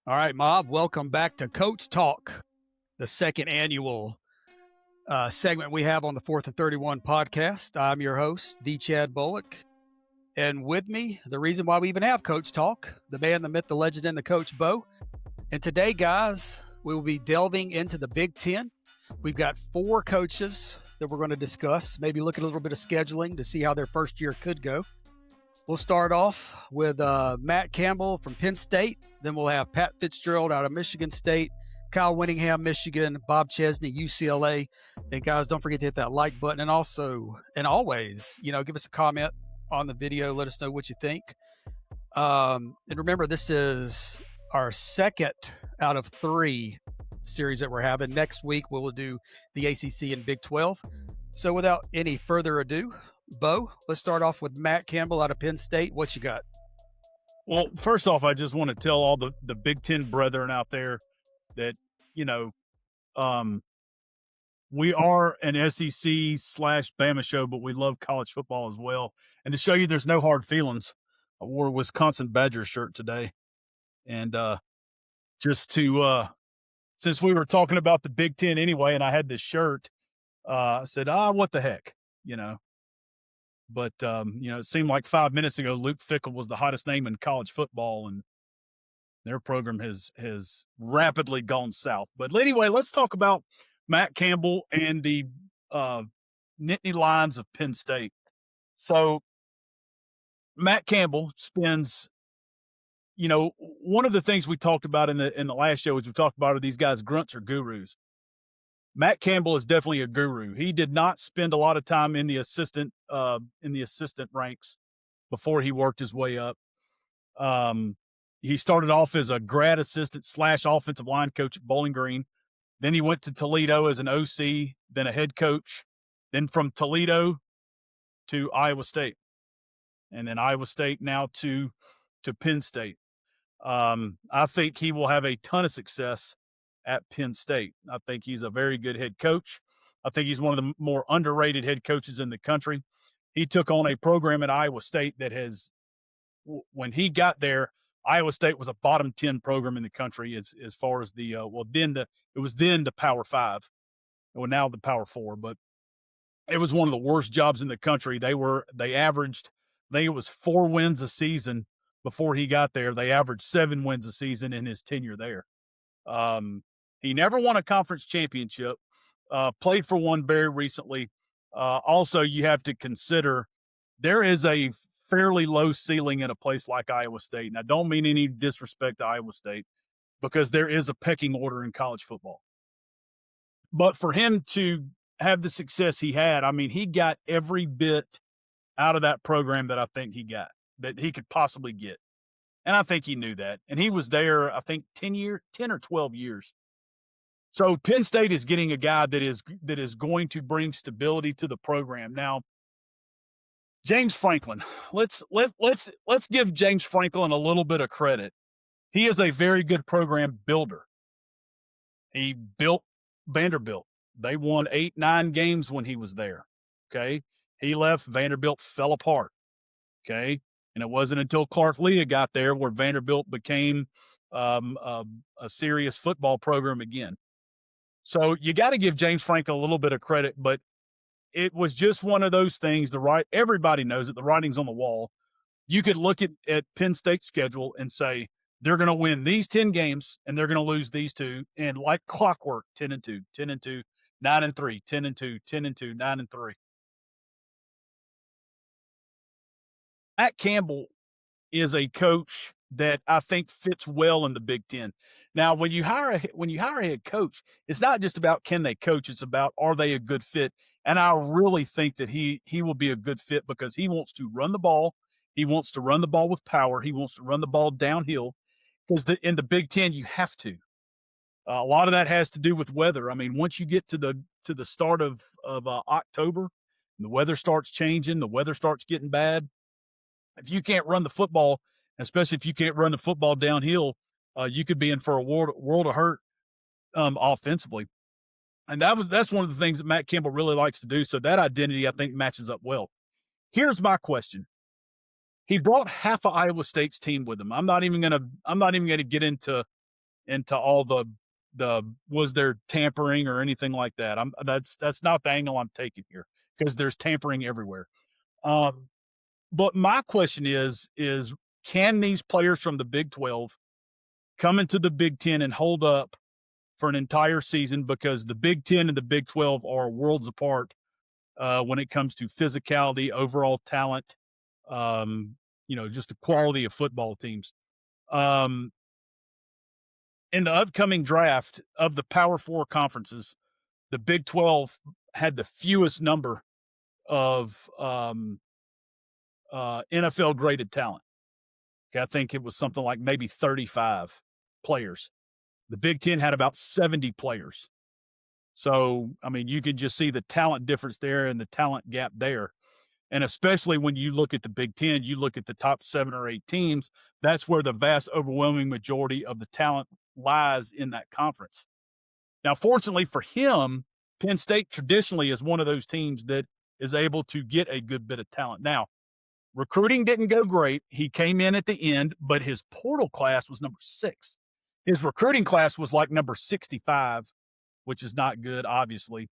All right, Mob, welcome back to Coach Talk, the second annual segment we have on the 4th and 31 podcast. I'm your host, D. Chad Bullock. And with me, the reason why we even have Coach Talk, the man, the myth, the legend, and the coach, Bo. And today, guys, we will be delving into the Big Ten. We've got 4 coaches that we're going to discuss, maybe look at a little bit of scheduling to see how their first year could go. We'll start off with Matt Campbell from Penn State. Then we'll have Pat Fitzgerald out of Michigan State, Kyle Whittingham, Michigan, Bob Chesney, UCLA. And guys, don't forget to hit that like button. And also, and always, give us a comment on the video. Let us know what you think. And remember, this is our second out of 3 series that we're having. Next week, we will do the ACC and Big 12. So without any further ado, Bo, let's start off with Matt Campbell out of Penn State. What you got? Well, first off, I just want to tell all the Big Ten brethren out there that, we are an SEC/Bama show, but we love college football as well. And to show you there's no hard feelings, I wore a Wisconsin Badgers shirt today. And just to since we were talking about the Big Ten anyway, and I had this shirt, I said, what the heck, But, it seemed like 5 minutes ago, Luke Fickell was the hottest name in college football, and their program has rapidly gone south. But anyway, let's talk about Matt Campbell and the Nittany Lions of Penn State. So Matt Campbell spends, one of the things we talked about in the last show is we talked about are these guys grunts or gurus. Matt Campbell is definitely a guru. He did not spend a lot of time in the assistant ranks before he worked his way up. He started off as a grad assistant / offensive line coach at Bowling Green. Then he went to Toledo as an OC, then a head coach, then from Toledo to Iowa State, and then Iowa State now to Penn State. I think he will have a ton of success at Penn State. I think he's a very good head coach. I think he's one of the more underrated head coaches in the country. He took on a program at Iowa State that when he got there, Iowa State was a bottom 10 program in the country as far as it was then the Power 5. Well, now the Power 4, but it was one of the worst jobs in the country. They averaged, I think it was 4 wins a season before he got there. They averaged 7 wins a season in his tenure there. He never won a conference championship, played for one very recently. Also, you have to consider there is a fairly low ceiling in a place like Iowa State. And I don't mean any disrespect to Iowa State because there is a pecking order in college football. But for him to have the success he had, he got every bit out of that program that I think that he could possibly get. And I think he knew that. And he was there, I think, 10 or 12 years. So Penn State is getting a guy that is going to bring stability to the program. Now, James Franklin, let's give James Franklin a little bit of credit. He is a very good program builder. He built Vanderbilt. They won 8-9 games when he was there. Okay. He left, Vanderbilt fell apart. Okay. And it wasn't until Clark Lea got there where Vanderbilt became a serious football program again. So you got to give James Franklin a little bit of credit, but it was just one of those things. Everybody knows it. The writing's on the wall. You could look at Penn State's schedule and say they're going to win these 10 games and they're going to lose these 2, and like clockwork, 10-2, 10-2, 9-3, 10-2, 10-2, 9-3. Matt Campbell is a coach that I think fits well in the Big Ten. Now, when you hire a head coach, it's not just about can they coach, it's about are they a good fit. And I really think that he will be a good fit because he wants to run the ball. He wants to run the ball with power. He wants to run the ball downhill because in the Big Ten, you have to. A lot of that has to do with weather. Once you get to the start of October, and the weather starts changing, the weather starts getting bad. If you can't run the football, especially if you can't run the football downhill, you could be in for a world of hurt offensively. And that's one of the things that Matt Campbell really likes to do. So that identity, I think, matches up well. Here's my question. He brought half of Iowa State's team with him. I'm not even gonna get into into all the was there tampering or anything like that. That's not the angle I'm taking here, because there's tampering everywhere. But my question is can these players from the Big 12 come into the Big 10 and hold up for an entire season? Because the Big 10 and the Big 12 are worlds apart when it comes to physicality, overall talent, just the quality of football teams. In the upcoming draft of the Power Four conferences, the Big 12 had the fewest number of NFL graded talent. Okay, I think it was something like maybe 35 players. The Big 10 had about 70 players. So, I mean, you can just see the talent difference there and the talent gap there. And especially when you look at the Big 10, you look at the top 7 or 8 teams, that's where the vast overwhelming majority of the talent lies in that conference. Now, fortunately for him, Penn State traditionally is one of those teams that is able to get a good bit of talent. Now, recruiting didn't go great. He came in at the end, but his portal class was number 6. His recruiting class was like number 65, which is not good, obviously.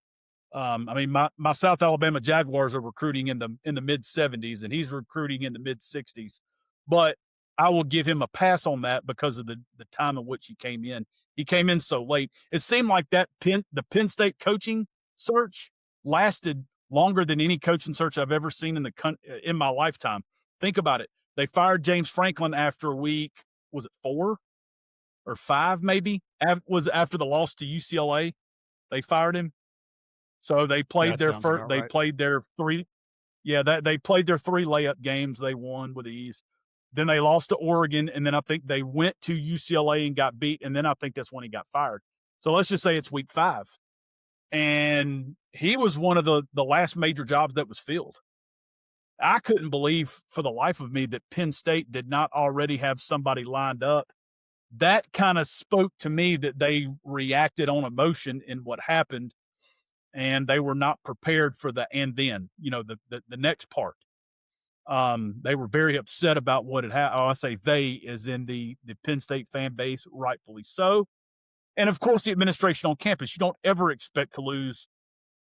I mean, my South Alabama Jaguars are recruiting in the mid 70s, and he's recruiting in the mid 60s. But I will give him a pass on that because of the time in which he came in. He came in so late. It seemed like the Penn State coaching search lasted longer than any coaching search I've ever seen in my lifetime. Think about it. They fired James Franklin after week, was it 4 or 5 maybe? Was after the loss to UCLA. They fired him. So they played their first. They played their 3. Yeah, they played their 3 layup games. They won with ease. Then they lost to Oregon, and then I think they went to UCLA and got beat, and then I think that's when he got fired. So let's just say it's week 5. And he was one of the last major jobs that was filled. I couldn't believe for the life of me that Penn State did not already have somebody lined up. That kind of spoke to me that they reacted on emotion in what happened, and they were not prepared for the the next part. They were very upset about what had happened. I say they as in the Penn State fan base, rightfully so. And, of course, the administration on campus. You don't ever expect to lose.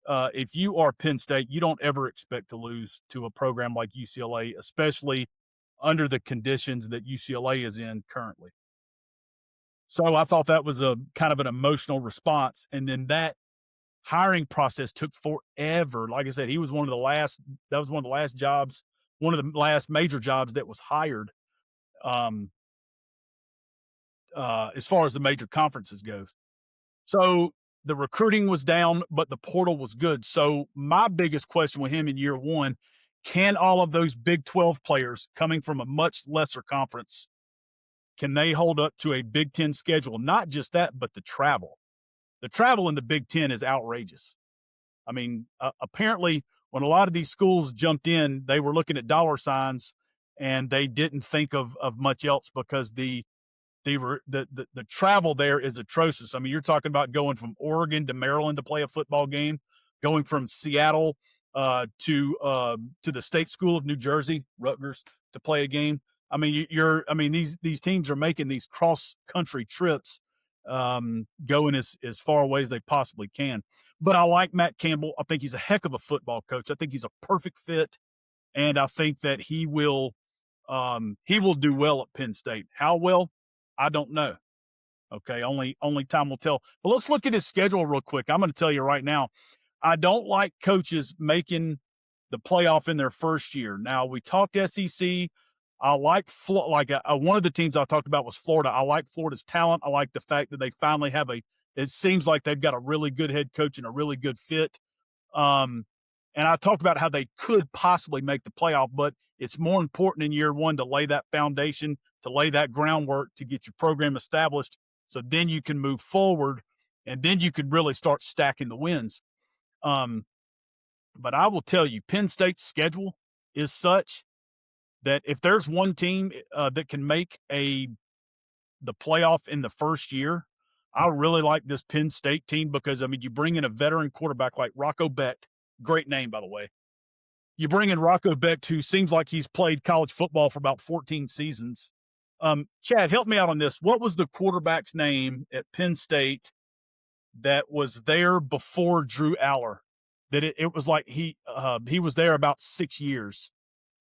If you are Penn State, you don't ever expect to lose to a program like UCLA, especially under the conditions that UCLA is in currently. So I thought that was a kind of an emotional response. And then that hiring process took forever. Like I said, he was one of the last – that was one of the last jobs, one of the last major jobs that was hired as far as the major conferences goes. So the recruiting was down, but the portal was good. So my biggest question with him in year 1, can all of those Big 12 players coming from a much lesser conference, can they hold up to a Big 10 schedule? Not just that, but the travel. The travel in the Big 10 is outrageous. I mean, apparently when a lot of these schools jumped in, they were looking at dollar signs and they didn't think of much else because the travel there is atrocious. I mean, you're talking about going from Oregon to Maryland to play a football game, going from Seattle to the State School of New Jersey, Rutgers, to play a game. I mean, these teams are making these cross country trips, going as far away as they possibly can. But I like Matt Campbell. I think he's a heck of a football coach. I think he's a perfect fit, and I think that he will do well at Penn State. How well? I don't know. Okay, only time will tell. But let's look at his schedule real quick. I'm going to tell you right now, I don't like coaches making the playoff in their first year. Now, we talked SEC. I like one of the teams I talked about was Florida. I like Florida's talent. I like the fact that they finally have it seems like they've got a really good head coach and a really good fit. And I talked about how they could possibly make the playoff, but it's more important in year 1 to lay that foundation, to lay that groundwork, to get your program established. So then you can move forward and then you can really start stacking the wins. But I will tell you, Penn State's schedule is such that if there's one team that can make the playoff in the first year, I really like this Penn State team because, I mean, you bring in a veteran quarterback like Rocco Becht. Great name, by the way. You bring in Rocco Becht, who seems like he's played college football for about 14 seasons. Chad, help me out on this. What was the quarterback's name at Penn State that was there before Drew Aller? That it was like he was there about 6 years,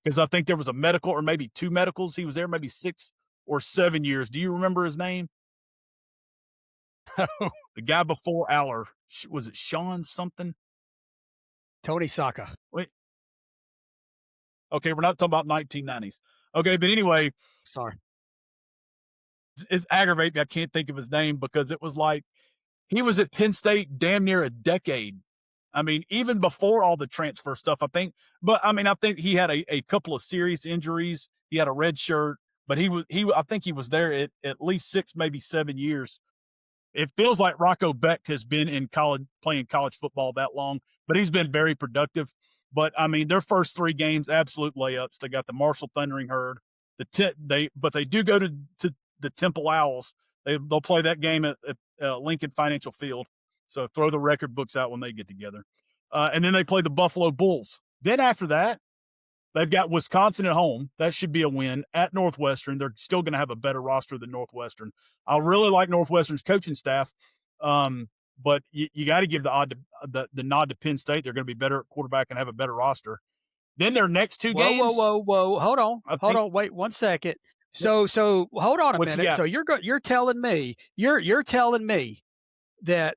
because I think there was a medical or maybe 2 medicals. He was there maybe 6 or 7 years. Do you remember his name? The guy before Aller, was it Sean something? Tony Saka. Wait. Okay, we're not talking about 1990s. Okay, but anyway, Sorry. it's aggravating. I can't think of his name because it was like he was at Penn State damn near a decade. I mean, even before all the transfer stuff, I think. But I mean, I think he had a couple of serious injuries. He had a red shirt, but I think he was there at least 6, maybe 7 years. It feels like Rocco Becht has been in college, playing college football that long, but he's been very productive. But I mean, their first 3 games, absolute layups. They got the Marshall Thundering Herd. But they do go to the Temple Owls. They'll play that game at Lincoln Financial Field. So throw the record books out when they get together. And then they play the Buffalo Bulls. Then after that, they've got Wisconsin at home. That should be a win. At Northwestern, they're still going to have a better roster than Northwestern. I really like Northwestern's coaching staff, but you got to give the nod to Penn State. They're going to be better at quarterback and have a better roster. Then their next 2 games. Whoa! Hold on. Wait 1 second. So hold on a minute. So you're telling me that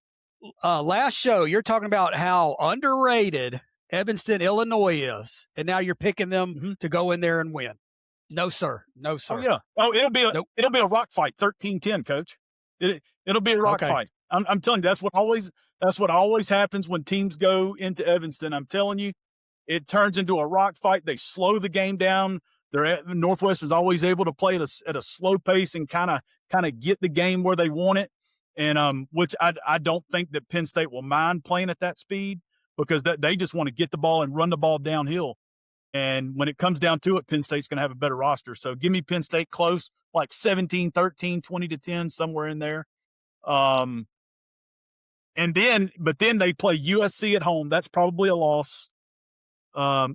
last show you're talking about how underrated Evanston, Illinois is, and now you're picking them to go in there and win. No, sir. Oh, yeah. Oh, it'll be a rock fight, 13-10, coach. It'll be a rock fight. I'm telling you, that's what always happens when teams go into Evanston. I'm telling you, it turns into a rock fight. They slow the game down. Northwestern's always able to play at a slow pace and kind of get the game where they want it. And which I don't think that Penn State will mind playing at that speed, because they just want to get the ball and run the ball downhill. And when it comes down to it, Penn State's going to have a better roster. So give me Penn State close, like 17-13, 20-10, somewhere in there. But then they play USC at home. That's probably a loss. I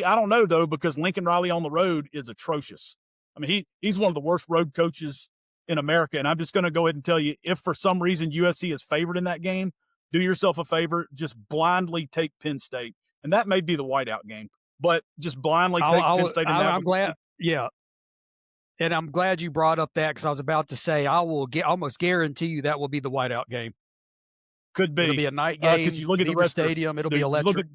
don't know though, because Lincoln Riley on the road is atrocious. I mean, he's one of the worst road coaches in America. And I'm just going to go ahead and tell you, if for some reason USC is favored in that game, do yourself a favor, just blindly take Penn State. And that may be the whiteout game, but just blindly take Penn State. I'm glad. Yeah. And I'm glad you brought up that, because I was about to say, I will almost guarantee you that will be the whiteout game. Could be. It'll be a night game. Because you look at the rest stadium, it'll be electric.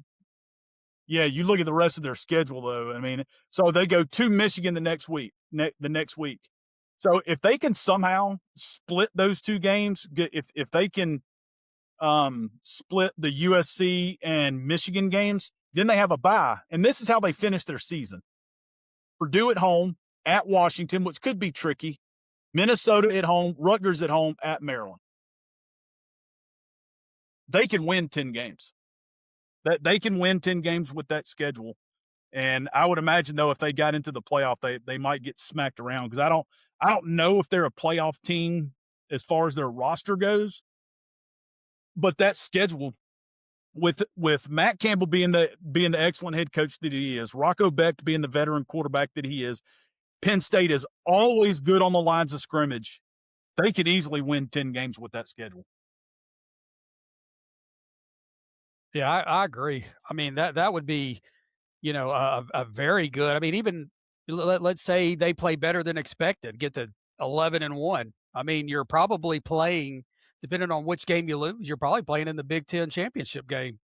You look at the rest of their schedule, though. I mean, so they go to Michigan the next week. So if they can somehow split those 2 games, if they can split the USC and Michigan games, then they have a bye. And this is how they finish their season. Purdue at home, at Washington, which could be tricky. Minnesota at home, Rutgers at home, at Maryland. They can win 10 games. They can win 10 games with that schedule. And I would imagine, though, if they got into the playoff, they might get smacked around, because I don't know if they're a playoff team as far as their roster goes. But that schedule, with Matt Campbell being the excellent head coach that he is, Rocco Becht being the veteran quarterback that he is, Penn State is always good on the lines of scrimmage. They could easily win 10 games with that schedule. Yeah, I agree. I mean, that would be, a very good. I mean, even let's say they play better than expected, get to 11-1. I mean, you're probably playing, depending on which game you lose, you're probably playing in the Big Ten championship game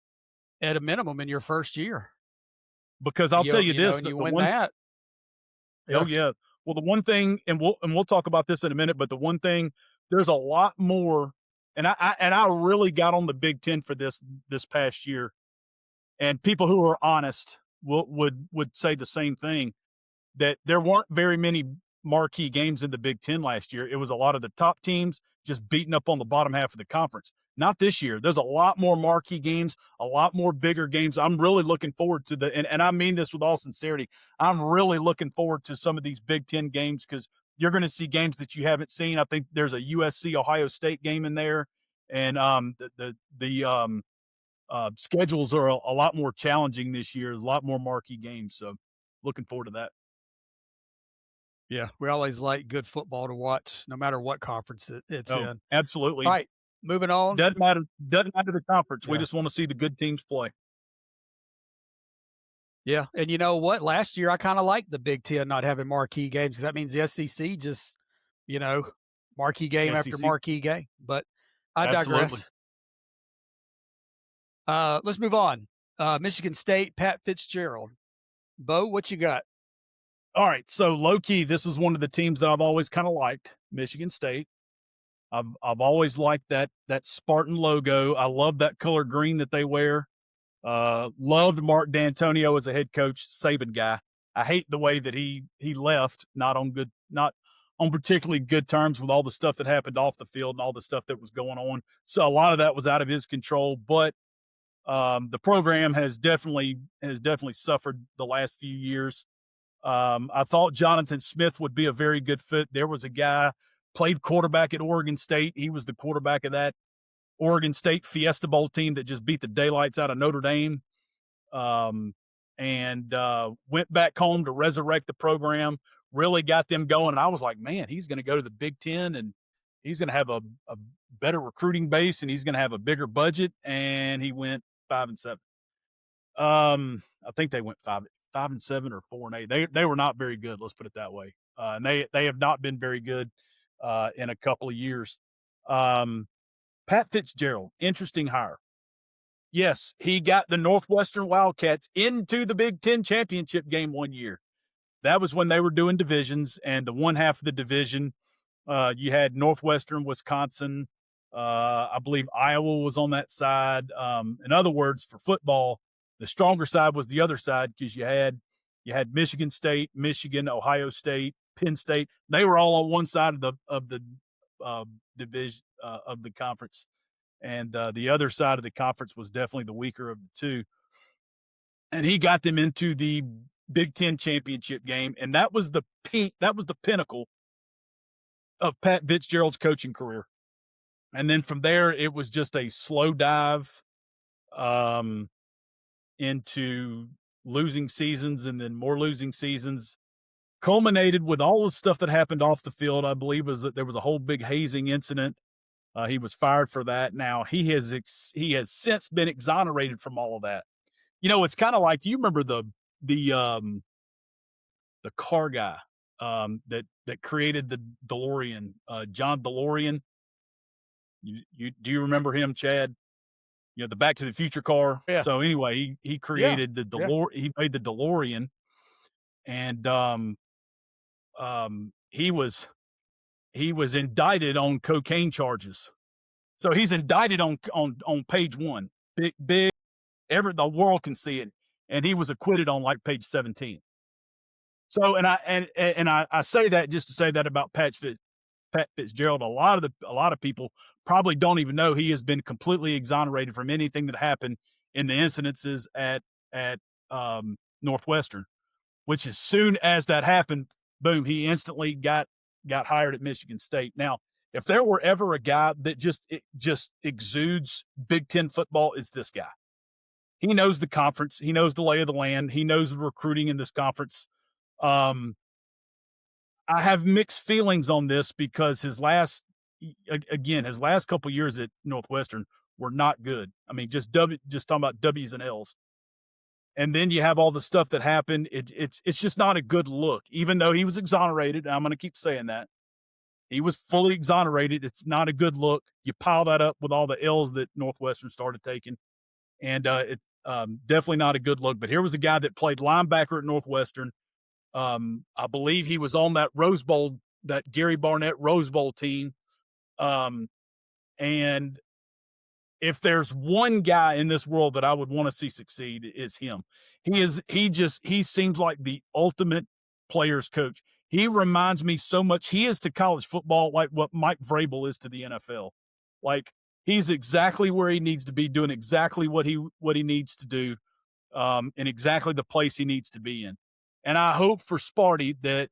at a minimum in your first year. Because I'll tell you this, you win that. Yeah. Oh yeah. Well, the one thing, and we'll talk about this in a minute, but the one thing, there's a lot more. And I really got on the Big Ten for this past year, and people who are honest would say the same thing, that there weren't very many marquee games in the Big Ten last year. It was a lot of the top teams just beating up on the bottom half of the conference. Not this year. There's a lot more marquee games, a lot more bigger games. I'm really looking forward to and I mean this with all sincerity, I'm really looking forward to some of these Big Ten games, because you're going to see games that you haven't seen. I think there's a USC Ohio State game in there, and the schedules are a lot more challenging this year. There's a lot more marquee games, so looking forward to that. Yeah, we always like good football to watch, no matter what conference it's Oh, in. All absolutely. right, moving on. Doesn't matter the conference. We Yeah, just want to see the good teams play. yeah, and you know what? Last year, I kind of liked the Big Ten not having marquee games because that means the SEC just, you know, marquee game after SEC, marquee game. But I absolutely. digress. Let's move on. Michigan State, Pat Fitzgerald. Bo, what you got? All right, so low key, this is one of the teams that I've always kind of liked, Michigan State. I've always liked that Spartan logo. I love that color green that they wear. Loved Mark D'Antonio as a head coach, Saban guy. I hate the way that he left, not on particularly good terms with all the stuff that happened off the field and all the stuff that was going on. So a lot of that was out of his control. But the program has definitely suffered the last few years. I thought Jonathan Smith would be a very good fit. There was a guy played quarterback at Oregon State. He was the quarterback of that Oregon State Fiesta Bowl team that just beat the daylights out of Notre Dame, and went back home to resurrect the program, really got them going. And I was like, man, he's going to go to the Big Ten and he's going to have a better recruiting base and he's going to have a bigger budget. And he went 5-7. I think they went 5-7 or 4-8. They were not very good. Let's put it that way. And they have not been very good in a couple of years. Pat Fitzgerald, interesting hire. Yes, he got the Northwestern Wildcats into the Big Ten championship game one year. That was when they were doing divisions, and the one half of the division, you had Northwestern, Wisconsin. I believe Iowa was on that side. In other words, for football, the stronger side was the other side because you had Michigan State, Michigan, Ohio State, Penn State. They were all on one side of the division of the conference, and the other side of the conference was definitely the weaker of the two. And he got them into the Big Ten championship game, and that was the peak. That was the pinnacle of Pat Fitzgerald's coaching career. And then from there, it was just a slow dive into losing seasons and then more losing seasons, culminated with all the stuff that happened off the field. I believe was that there was a whole big hazing incident. He was fired for that. Now he has since been exonerated from all of that. You know, it's kind of like, do you remember the car guy that created the DeLorean, John DeLorean? Do you remember him, Chad? You know, the Back to the Future car. Yeah. So anyway, he created the DeLorean. Yeah. He made the DeLorean, and he was indicted on cocaine charges. So he's indicted on page 1. Big, the world can see it, and he was acquitted on like page 17. So, and I say that just to say that about Pat Fitzgerald. A lot of people probably don't even know he has been completely exonerated from anything that happened in the incidences at Northwestern. Which, as soon as that happened, boom, he instantly got hired at Michigan State. Now, if there were ever a guy that just exudes Big Ten football, it's this guy. He knows the conference. He knows the lay of the land. He knows the recruiting in this conference. I have mixed feelings on this because his last couple of years at Northwestern were not good. I mean, just talking about W's and L's. And then you have all the stuff that happened. It's just not a good look, even though he was exonerated. I'm going to keep saying that. He was fully exonerated. It's not a good look. You pile that up with all the L's that Northwestern started taking, and it's definitely not a good look. But here was a guy that played linebacker at Northwestern. I believe he was on that Rose Bowl, that Gary Barnett Rose Bowl team. And if there's one guy in this world that I would want to see succeed, is him. He seems like the ultimate player's coach. He reminds me so much. He is to college football like what Mike Vrabel is to the NFL. Like, he's exactly where he needs to be, doing exactly what he needs to do, in exactly the place he needs to be in. And I hope for Sparty that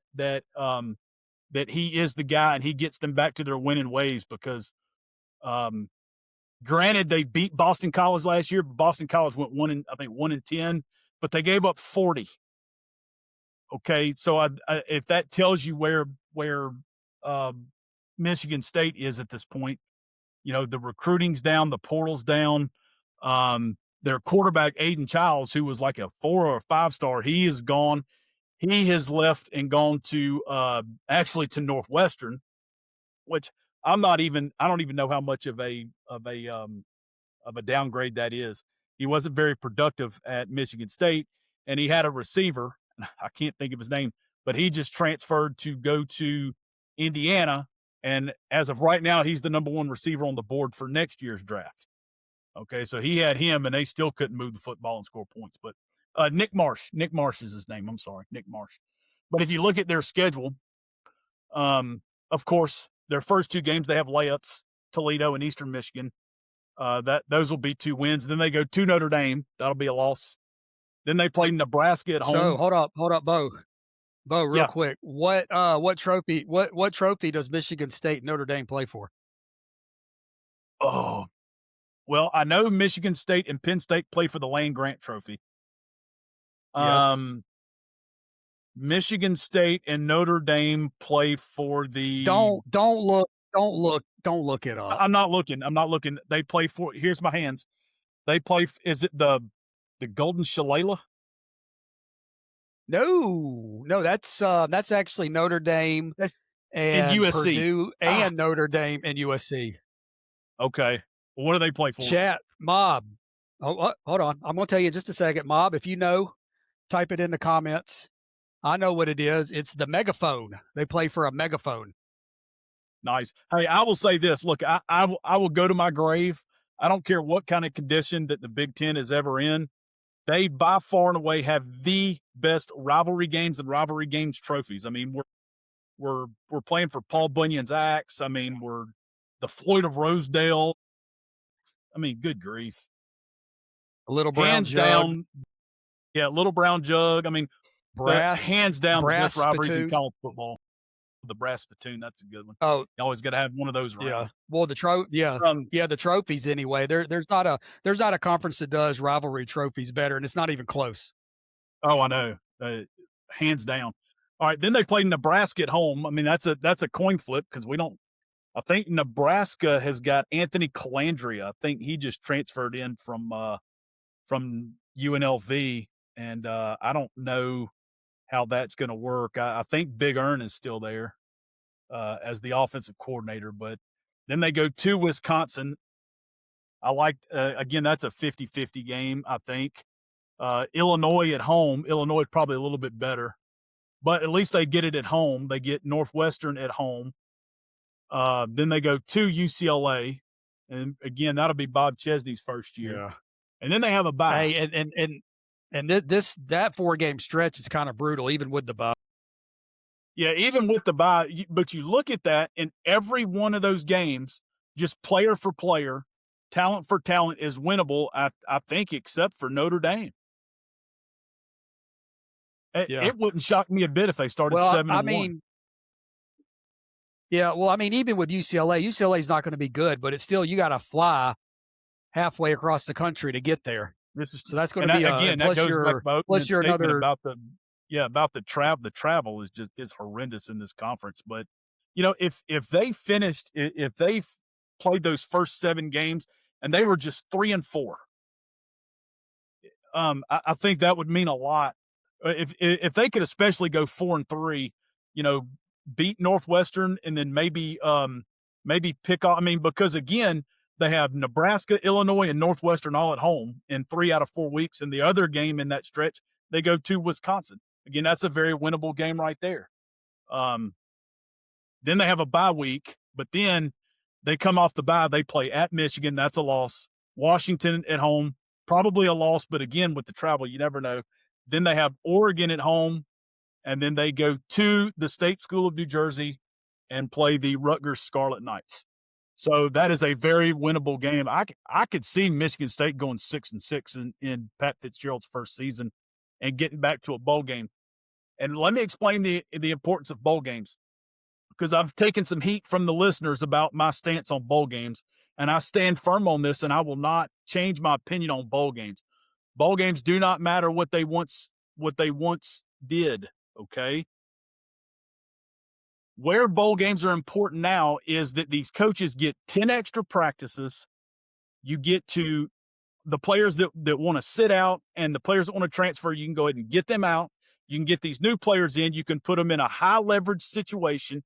he is the guy and he gets them back to their winning ways, because granted, they beat Boston College last year, but Boston College went 1-10, but they gave up 40 Okay, so if that tells you where Michigan State is at this point, the recruiting's down, the portal's down. Their quarterback Aiden Childs, who was like a 4 or 5-star, he is gone. He has left and gone to actually to Northwestern, which I don't even know how much of a downgrade that is. He wasn't very productive at Michigan State, and he had a receiver. I can't think of his name, but he just transferred to go to Indiana. And as of right now, he's the number 1 receiver on the board for next year's draft. Okay, so he had him, and they still couldn't move the football and score points. But Nick Marsh is his name. I'm sorry, Nick Marsh. But if you look at their schedule, of course, their first 2 games, they have layups, Toledo and Eastern Michigan. Those will be 2 wins. Then they go to Notre Dame. That'll be a loss. Then they play Nebraska at home. So hold up, Bo. Bo, real quick. What trophy does Michigan State and Notre Dame play for? Oh, well, I know Michigan State and Penn State play for the Land-Grant Trophy. Yes. Michigan State and Notre Dame play for the. Don't look it up. I'm not looking. They play for. Here's my hands. They play. Is it the Golden Shillelagh? No, that's actually Notre Dame and USC. Purdue and Notre Dame and USC. Okay. Well, what do they play for? Chat, Mob. Oh, hold on. I'm going to tell you in just a second. Mob, if you know, type it in the comments. I know what it is. It's the Megaphone. They play for a Megaphone. Nice. Hey, I will say this. Look, I will go to my grave. I don't care what kind of condition that the Big Ten is ever in. They, by far and away, have the best rivalry games and rivalry games trophies. I mean, we're playing for Paul Bunyan's axe. I mean, we're the Floyd of Rosedale. I mean, good grief. A little brown hands jug. Down. Yeah, little brown jug. I mean, hands down the best rivalries in college football. The brass spittoon, that's a good one. Oh, you always got to have one of those around. Yeah. Well, the trophies anyway. There's not a conference that does rivalry trophies better, and it's not even close. Oh, I know. Hands down. All right, then they played Nebraska at home. I mean, that's a coin flip because we don't. I think Nebraska has got Anthony Calandria. I think he just transferred in from UNLV, and I don't know how that's going to work. I think Big Earn is still there as the offensive coordinator, but then they go to Wisconsin. I like, again, that's a 50-50 game, I think. Illinois at home. Illinois probably a little bit better, but at least they get it at home. They get Northwestern at home. Then they go to UCLA, and again, that'll be Bob Chesney's first year. Yeah. And then they have a bye. Hey, and that 4-game stretch is kind of brutal, even with the bye. Yeah, even with the bye. But you look at that, in every one of those games, just player for player, talent for talent is winnable, I think, except for Notre Dame. It wouldn't shock me a bit if they started 7-1. Yeah, well, I mean, even with UCLA is not going to be good, but it's still, you got to fly halfway across the country to get there. So that's going to be again. That goes back plus you're another about the travel. The travel is horrendous in this conference. But if they played those first 7 games and they were just 3-4, I think that would mean a lot. If they could especially go 4-3, beat Northwestern and then maybe pick off. I mean, because again, they have Nebraska, Illinois, and Northwestern all at home in 3 out of 4 weeks. And the other game in that stretch, they go to Wisconsin. Again, that's a very winnable game right there. Then they have a bye week, but then they come off the bye. They play at Michigan. That's a loss. Washington at home, probably a loss, but again, with the travel, you never know. Then they have Oregon at home, and then they go to the State School of New Jersey and play the Rutgers Scarlet Knights. So that is a very winnable game. I could see Michigan State going 6-6 in Pat Fitzgerald's first season and getting back to a bowl game. And let me explain the importance of bowl games, because I've taken some heat from the listeners about my stance on bowl games, and I stand firm on this, and I will not change my opinion on bowl games. Bowl games do not matter what they once did. Okay. Where bowl games are important now is that these coaches get 10 extra practices. You get to the players that want to sit out and the players that want to transfer, you can go ahead and get them out. You can get these new players in. You can put them in a high leverage situation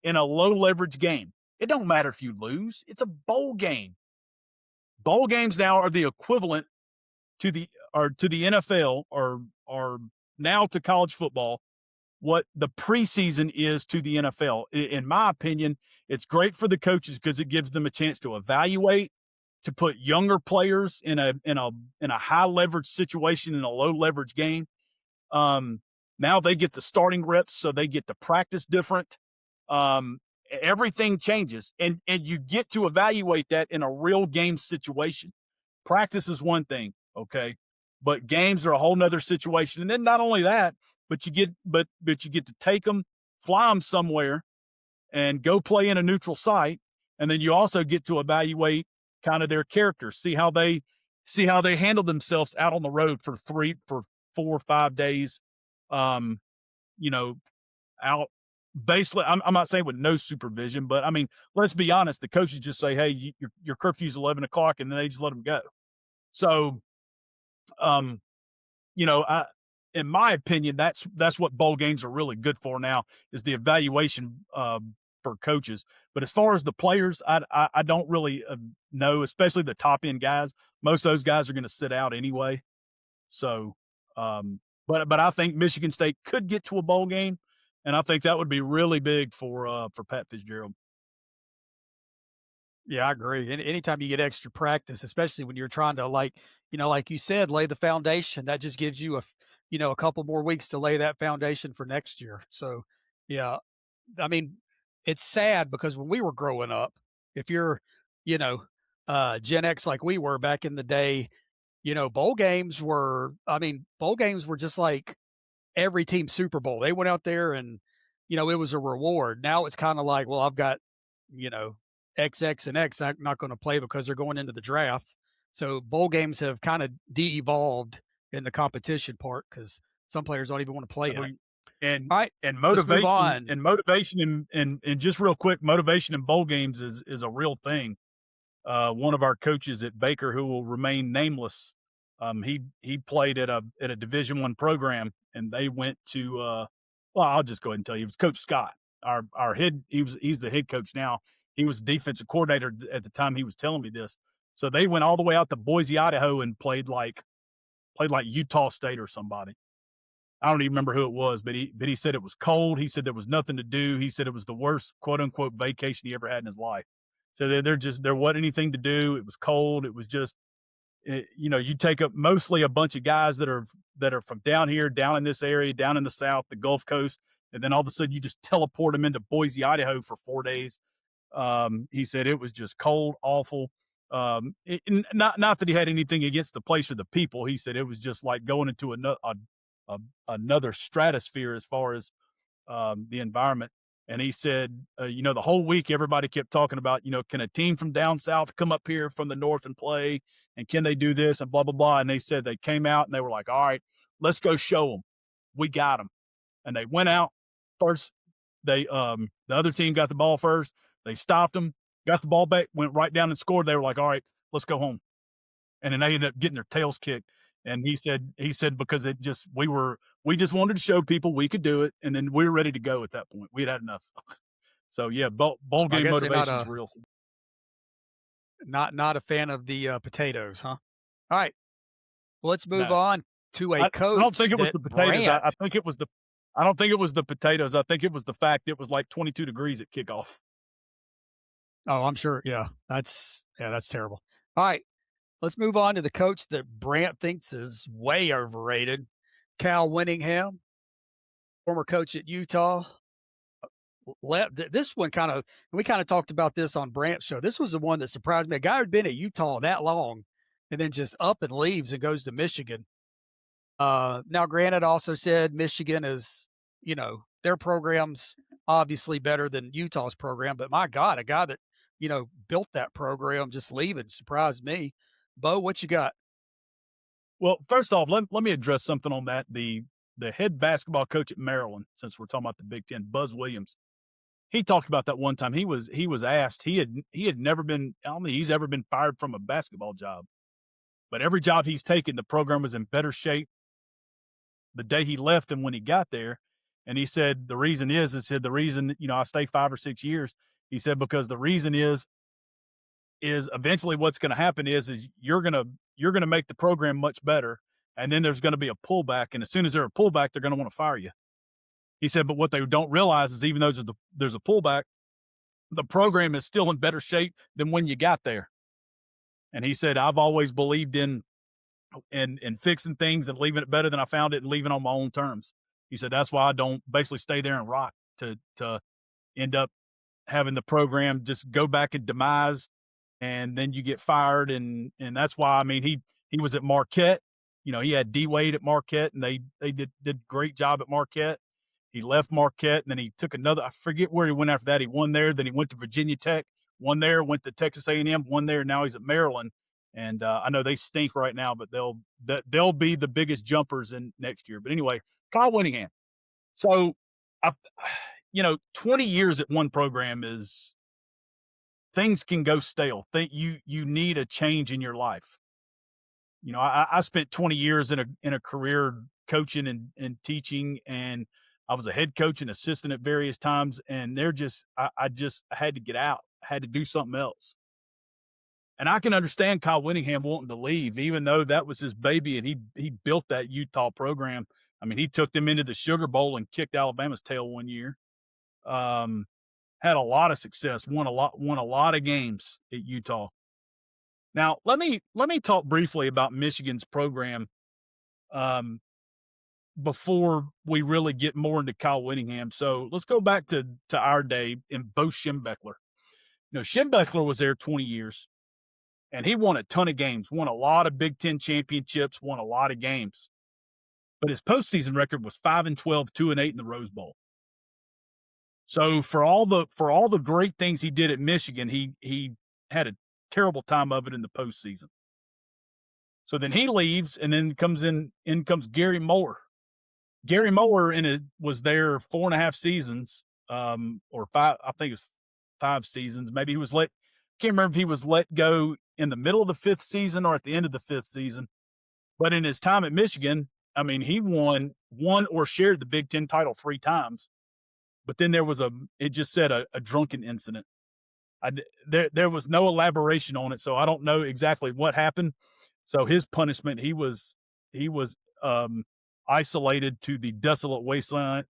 in a low leverage game. It don't matter if you lose. It's a bowl game. Bowl games now are the equivalent to the NFL or now to college football what the preseason is to the NFL. In my opinion, it's great for the coaches because it gives them a chance to evaluate, to put younger players in a high leverage situation in a low leverage game. Now they get the starting reps, so they get to practice different. Everything changes, and you get to evaluate that in a real game situation. Practice is one thing, okay, but games are a whole nother situation. And then not only that, but you get to take them, fly them somewhere, and go play in a neutral site, and then you also get to evaluate kind of their characters, see how they handle themselves out on the road for 4 or 5 days. Out basically. I'm not saying with no supervision, but I mean, let's be honest. The coaches just say, "Hey, your curfew's 11:00," and then they just let them go. So, in my opinion, that's what bowl games are really good for now is the evaluation for coaches. But as far as the players, I don't really know, especially the top end guys. Most of those guys are going to sit out anyway. So, but I think Michigan State could get to a bowl game, and I think that would be really big for Pat Fitzgerald. Yeah, I agree. Anytime you get extra practice, especially when you're trying to like you said, lay the foundation, that just gives you a couple more weeks to lay that foundation for next year. So, yeah, I mean, it's sad because when we were growing up, if you're, you know, Gen X like we were back in the day, bowl games were just like every team Super Bowl. They went out there and, it was a reward. Now it's kind of like, well, I've got, you know, XX and X not going to play because they're going into the draft. So bowl games have kind of de-evolved in the competition part because some players don't even want to play in it. And All right, and let's move motivation on. and just real quick, motivation in bowl games is a real thing. One of our coaches at Baker, who will remain nameless, he played at a Division I program, and they went to well, I'll just go ahead and tell you, it was Coach Scott, our head. He's the head coach now. He was defensive coordinator at the time he was telling me this. So they went all the way out to Boise, Idaho, and played like Utah State or somebody. I don't even remember who it was, but he said it was cold. He said there was nothing to do. He said it was the worst quote unquote vacation he ever had in his life. So there wasn't anything to do. It was cold. It was just, you take up mostly a bunch of guys that are from down here, down in this area, down in the South, the Gulf Coast, and then all of a sudden you just teleport them into Boise, Idaho for 4 days. He said it was just cold, awful. Not that he had anything against the place or the people. He said it was just like going into another stratosphere as far as the environment. And he said, the whole week everybody kept talking about, can a team from down south come up here from the north and play? And can they do this and blah, blah, blah. And they said they came out and they were like, all right, let's go show them. We got them. And they went out first. The other team got the ball first. They stopped them, got the ball back, went right down and scored. They were like, all right, let's go home. And then they ended up getting their tails kicked. And he said because we just wanted to show people we could do it, and then we were ready to go at that point. We'd had enough. So yeah, bowl game motivation is real. Not a fan of the potatoes, huh? All right, well, let's move on to a coach. I don't think it was the potatoes. I think it was the. I don't think it was the potatoes. I think it was the fact it was like 22 degrees at kickoff. Oh, I'm sure. Yeah, that's terrible. All right. Let's move on to the coach that Brant thinks is way overrated, Cal Whittingham, former coach at Utah. This one we kind of talked about this on Brant's show. This was the one that surprised me. A guy who'd been at Utah that long and then just up and leaves and goes to Michigan. Now, granted, also said Michigan is, their program's obviously better than Utah's program. But my God, a guy that, built that program just leaving surprised me. Bo, what you got? Well, first off, let me address something on that. The the head basketball coach at Maryland, since we're talking about the Big Ten, Buzz Williams, he talked about that one time. He was asked, he had never been, I don't think he's ever been fired from a basketball job, but every job he's taken, the program was in better shape the day he left than when he got there. And he said the reason the reason, I stay 5 or 6 years. He said, because the reason is eventually what's going to happen is you're going to make the program much better. And then there's going to be a pullback. And as soon as there's a pullback, they're going to want to fire you. He said, but what they don't realize is even though there's a pullback, the program is still in better shape than when you got there. And he said, I've always believed in fixing things and leaving it better than I found it and leaving on my own terms. He said, that's why I don't basically stay there and rot to end up having the program just go back and demise, and then you get fired. And that's why, I mean, he was at Marquette. He had D Wade at Marquette, and they did a great job at Marquette. He left Marquette, and then he took another, I forget where he went after that. He won there. Then he went to Virginia Tech, won there, went to Texas A&M, won there. Now he's at Maryland. And I know they stink right now, but they'll be the biggest jumpers in next year. But anyway, Kyle Whittingham. So, 20 years at one program is, things can go stale. You need a change in your life. I spent 20 years in a career coaching and teaching, and I was a head coach and assistant at various times. And I had to get out. I had to do something else. And I can understand Kyle Whittingham wanting to leave, even though that was his baby and he built that Utah program. I mean, he took them into the Sugar Bowl and kicked Alabama's tail one year. Had a lot of success, won a lot of games at Utah. Now, let me talk briefly about Michigan's program before we really get more into Kyle Whittingham. So let's go back to our day in Bo Schembechler. Schembechler was there 20 years. And he won a ton of games, won a lot of Big Ten championships, won a lot of games. But his postseason record was 5-12, 2-8 in the Rose Bowl. So for all the great things he did at Michigan, he had a terrible time of it in the postseason. So then he leaves, and then comes Gary Moeller. Gary Moeller was there 4.5 seasons, or 5. I think it was 5 seasons. Maybe he was let. Can't remember if he was let go in the middle of the 5th season or at the end of the 5th season. But in his time at Michigan, I mean, he won or shared the Big Ten title 3 times. But then there was it just said a drunken incident. There was no elaboration on it, so I don't know exactly what happened. So his punishment, he was isolated to the desolate wasteland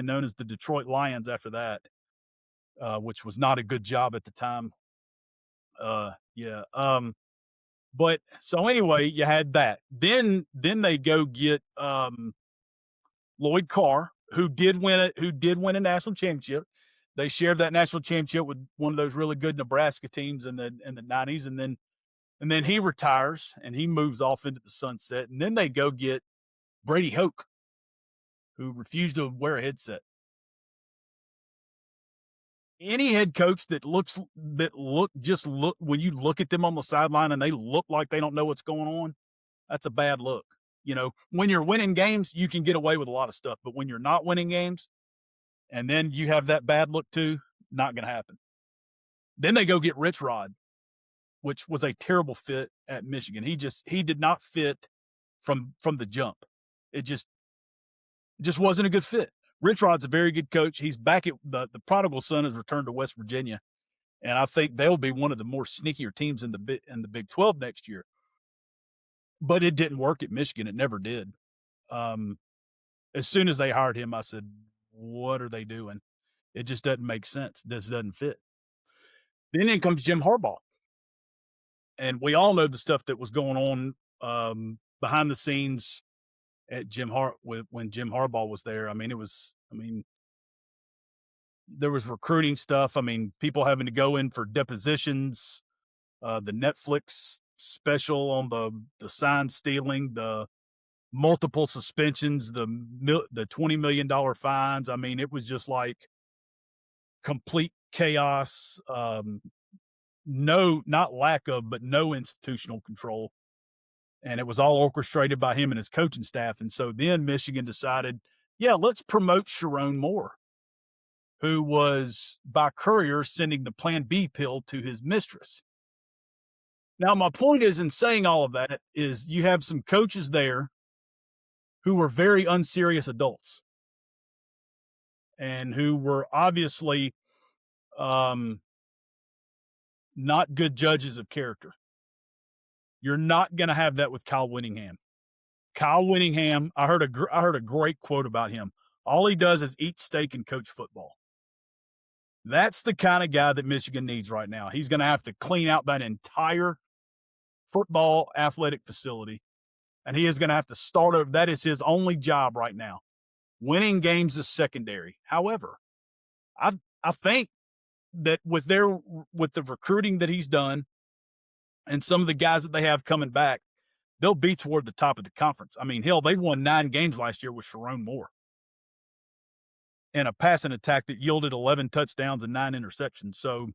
known as the Detroit Lions after that, which was not a good job at the time. But so anyway, you had that. Then they go get Lloyd Carr, who did win a national championship. They shared that national championship with one of those really good Nebraska teams in the 90s, and then he retires and he moves off into the sunset. And then they go get Brady Hoke, who refused to wear a headset. Any head coach that look when you look at them on the sideline and they look like they don't know what's going on, that's a bad look. When you're winning games, you can get away with a lot of stuff, but when you're not winning games and then you have that bad look too, not going to happen. Then they go get Rich Rod, which was a terrible fit at Michigan. He did not fit from the jump. It just wasn't a good fit. Rich Rod's a very good coach. He's back at the prodigal son has returned to West Virginia, and I think they'll be one of the more sneakier teams in the Big 12 next year. But it didn't work at Michigan. It never did. As soon as they hired him, I said, "What are they doing? It just doesn't make sense. This doesn't fit." Then in comes Jim Harbaugh, and we all know the stuff that was going on behind the scenes at when Jim Harbaugh was there. There was recruiting stuff. People having to go in for depositions, the Netflix special on the sign stealing, the multiple suspensions, the $20 million fines. It was just like complete chaos. No, not lack of, but no institutional control. and it was all orchestrated by him and his coaching staff. And so then Michigan decided, yeah, let's promote Sharon Moore, who was by courier sending the Plan B pill to his mistress. Now, my point is in saying all of that is you have some coaches there who were very unserious adults and who were obviously not good judges of character. You're not going to have that with Kyle Whittingham. Kyle Whittingham, I heard a great quote about him. All he does is eat steak and coach football. That's the kind of guy that Michigan needs right now. He's going to have to clean out that entire football athletic facility, and he is going to have to start over. That is his only job right now. Winning games is secondary. However, I think that with the recruiting that he's done and some of the guys that they have coming back, they'll be toward the top of the conference. I mean, hell, they won 9 games last year with Sharon Moore and a passing attack that yielded 11 touchdowns and 9 interceptions. So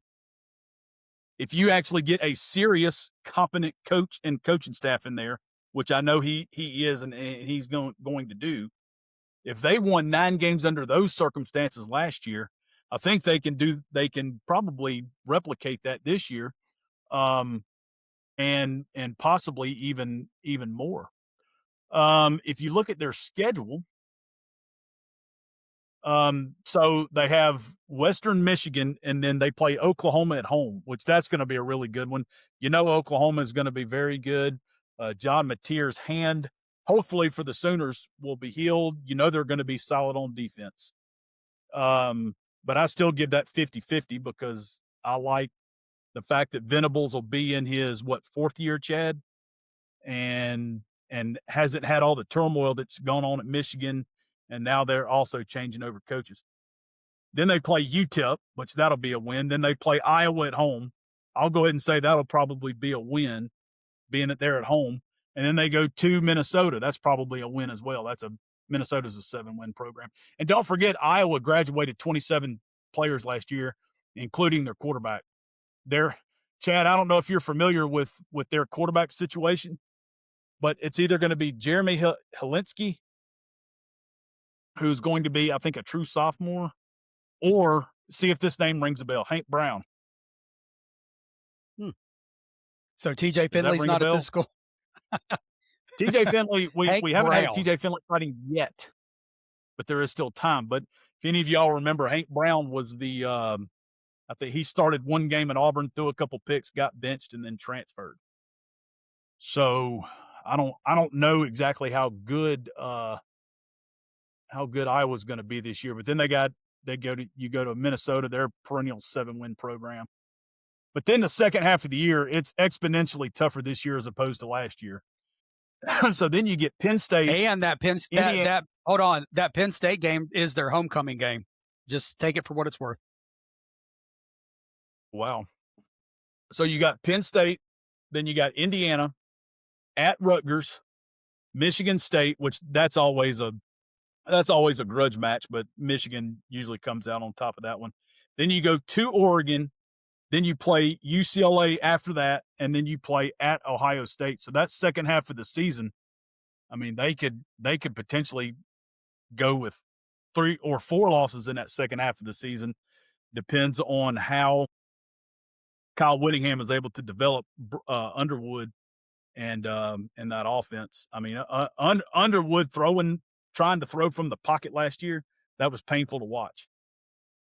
if you actually get a serious, competent coach and coaching staff in there, which I know he is and he's going to do, if they won 9 games under those circumstances last year, I think they can probably replicate that this year, and possibly even more. If you look at their schedule, so they have Western Michigan, and then they play Oklahoma at home, which that's going to be a really good one. You know, Oklahoma is going to be very good. John Mateer's hand, hopefully for the Sooners, will be healed. You know, they're going to be solid on defense. But I still give that 50-50 because I like the fact that Venables will be in his, 4th year, Chad, and hasn't had all the turmoil that's gone on at Michigan, and now they're also changing over coaches. Then they play UTEP, which that'll be a win. Then they play Iowa at home. I'll go ahead and say that'll probably be a win, being that they're at home. And then they go to Minnesota. That's probably a win as well. Minnesota's a 7-win program. And don't forget, Iowa graduated 27 players last year, including their quarterback. Chad, I don't know if you're familiar with their quarterback situation, but it's either going to be Jeremy Helinski, who's going to be, I think, a true sophomore, or see if this name rings a bell, Hank Brown. So TJ Finley's not at this school? TJ Finley, we haven't Brown. had TJ Finley fighting yet, but there is still time. But if any of y'all remember, Hank Brown was I think he started one game at Auburn, threw a couple picks, got benched, and then transferred. So I don't know exactly how good Iowa's going to be this year. But then you go to Minnesota, they're a perennial 7-win program. But then the second half of the year, it's exponentially tougher this year as opposed to last year. So then you get Penn State. And that Penn State, that Penn State game is their homecoming game. Just take it for what it's worth. Wow. So you got Penn State, then you got Indiana, at Rutgers, Michigan State, which that's always a grudge match, but Michigan usually comes out on top of that one. Then you go to Oregon, then you play UCLA after that, and then you play at Ohio State. So that second half of the season, I mean, they could potentially go with 3 or 4 losses in that second half of the season. Depends on how Kyle Whittingham is able to develop Underwood and that offense. I mean, Underwood trying to throw from the pocket last year, that was painful to watch.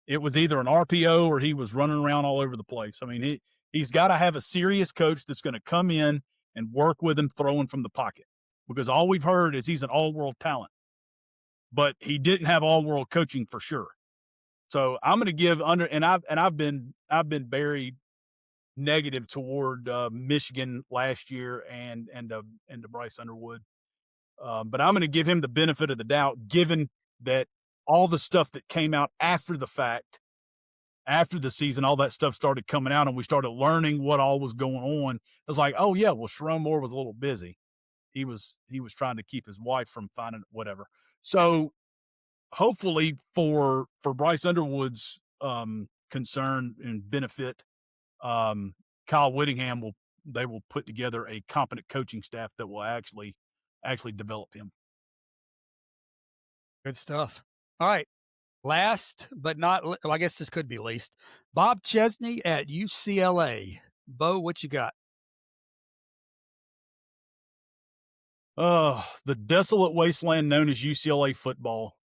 It was either an RPO or he was running around all over the place. I mean, he's got to have a serious coach that's going to come in and work with him throwing from the pocket, because all we've heard is he's an all-world talent, but he didn't have all-world coaching for sure. So I'm going to give I've been very negative toward Michigan last year and to Bryce Underwood, but I'm going to give him the benefit of the doubt, given that all the stuff that came out after the fact, after the season, all that stuff started coming out, and we started learning what all was going on. It was like, oh yeah, well, Sharon Moore was a little busy. He was trying to keep his wife from finding whatever. So hopefully for Bryce Underwood's concern and benefit, Kyle Whittingham they will put together a competent coaching staff that will actually develop him. Good stuff. All right. Last but not, well, I guess this could be least, Bob Chesney at UCLA. Bo, what you got? The desolate wasteland known as UCLA football.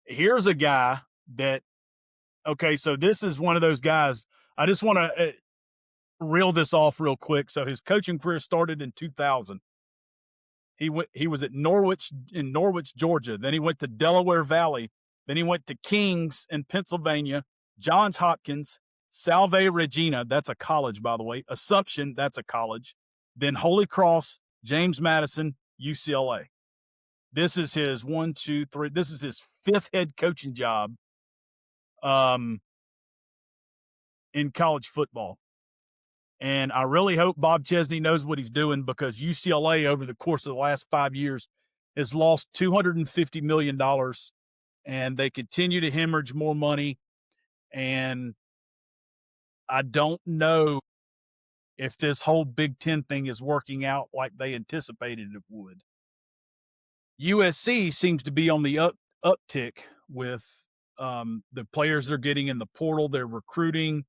Here's a guy that, okay, so this is one of those guys. I just want to reel this off real quick. So his coaching career started in 2000. He was at Norwich, Georgia. Then he went to Delaware Valley. Then he went to Kings in Pennsylvania, Johns Hopkins, Salve Regina, that's a college, by the way, Assumption, that's a college, then Holy Cross, James Madison, UCLA. This is his this is his fifth head coaching job in college football. And I really hope Bob Chesney knows what he's doing, because UCLA over the course of the last 5 years has lost $250 million, and they continue to hemorrhage more money. And I don't know if this whole Big Ten thing is working out like they anticipated it would. USC seems to be on the uptick with the players they're getting in the portal. They're recruiting.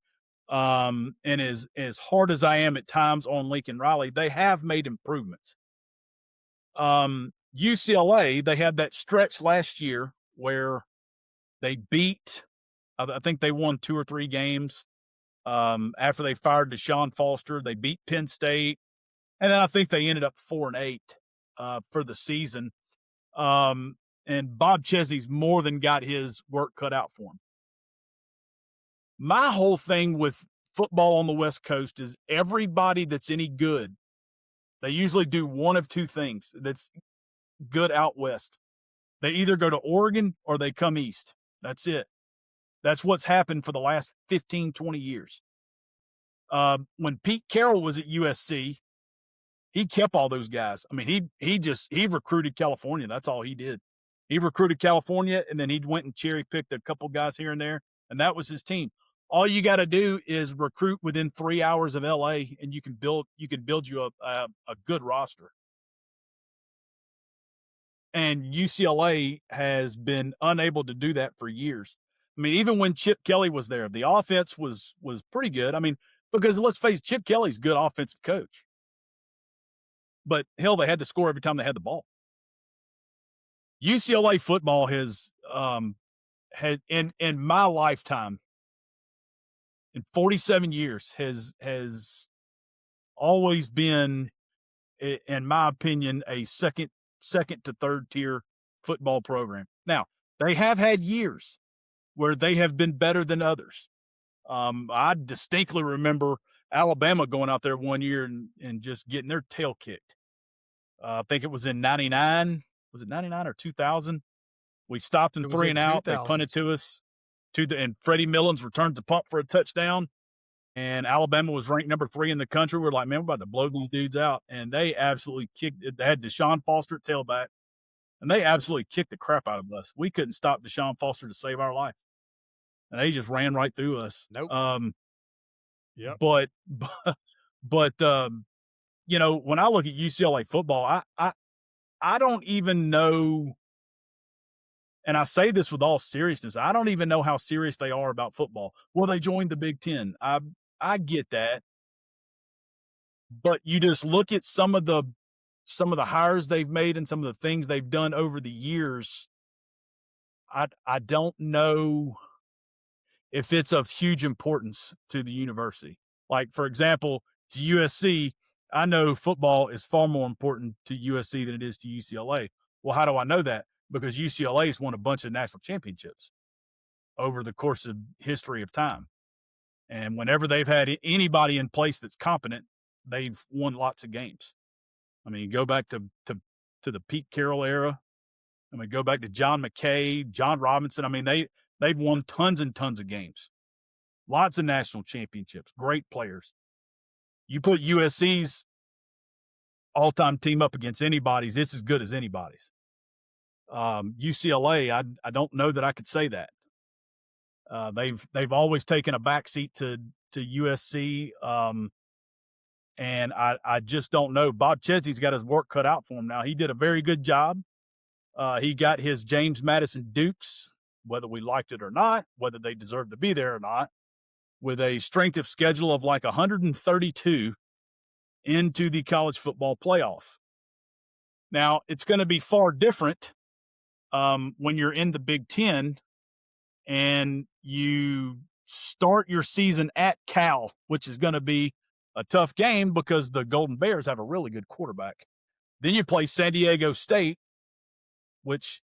And as hard as I am at times on Lincoln Riley, they have made improvements. UCLA, they had that stretch last year where they beat, I think they won 2 or 3 games. After they fired Deshaun Foster, they beat Penn State, and then I think they ended up 4-8 for the season. And Bob Chesney's more than got his work cut out for him. My whole thing with football on the West Coast is everybody that's any good, they usually do one of 2 things that's good out west. They either go to Oregon or they come east. That's it. That's what's happened for the last 15, 20 years. When Pete Carroll was at USC, he kept all those guys. I mean, he recruited California. That's all he did. He recruited California, and then he went and cherry-picked a couple guys here and there, and that was his team. All you got to do is recruit within 3 hours of LA, and you can build you a good roster. And UCLA has been unable to do that for years. I mean, even when Chip Kelly was there, the offense was pretty good. I mean, because let's face it, Chip Kelly's a good offensive coach. But hell, they had to score every time they had the ball. UCLA football has in my lifetime, in 47 years, has always been, in my opinion, a second to third tier football program. Now, they have had years where they have been better than others. I distinctly remember Alabama going out there one year and just getting their tail kicked. I think it was in 99. Was it 99 or 2000? We stopped in 3 and out. They punted to us. And Freddie Millins returned the punt for a touchdown. And Alabama was ranked number 3 in the country. We're like, man, we're about to blow these dudes out. And they absolutely kicked it. They had Deshaun Foster at tailback. And they absolutely kicked the crap out of us. We couldn't stop Deshaun Foster to save our life. And they just ran right through us. Nope. Yeah. But you know, when I look at UCLA football, I don't even know, and I say this with all seriousness, I don't even know how serious they are about football. Well, they joined the Big Ten. I get that. But you just look at some of the hires they've made and some of the things they've done over the years. I don't know if it's of huge importance to the university. Like, for example, to USC, I know football is far more important to USC than it is to UCLA. Well, how do I know that? Because UCLA has won a bunch of national championships over the course of history of time. And whenever they've had anybody in place that's competent, they've won lots of games. I mean, go back to the Pete Carroll era. I mean, go back to John McKay, John Robinson. I mean, they've won tons and tons of games. Lots of national championships, great players. You put USC's all-time team up against anybody's, it's as good as anybody's. UCLA, I don't know that I could say that. They've always taken a backseat to to USC. And I just don't know. Bob Chesney's got his work cut out for him now. He did a very good job. He got his James Madison Dukes, whether we liked it or not, whether they deserved to be there or not, with a strength of schedule of like 132 into the college football playoff. Now, it's going to be far different when you're in the Big Ten and you start your season at Cal, which is going to be a tough game because the Golden Bears have a really good quarterback. Then you play San Diego State, which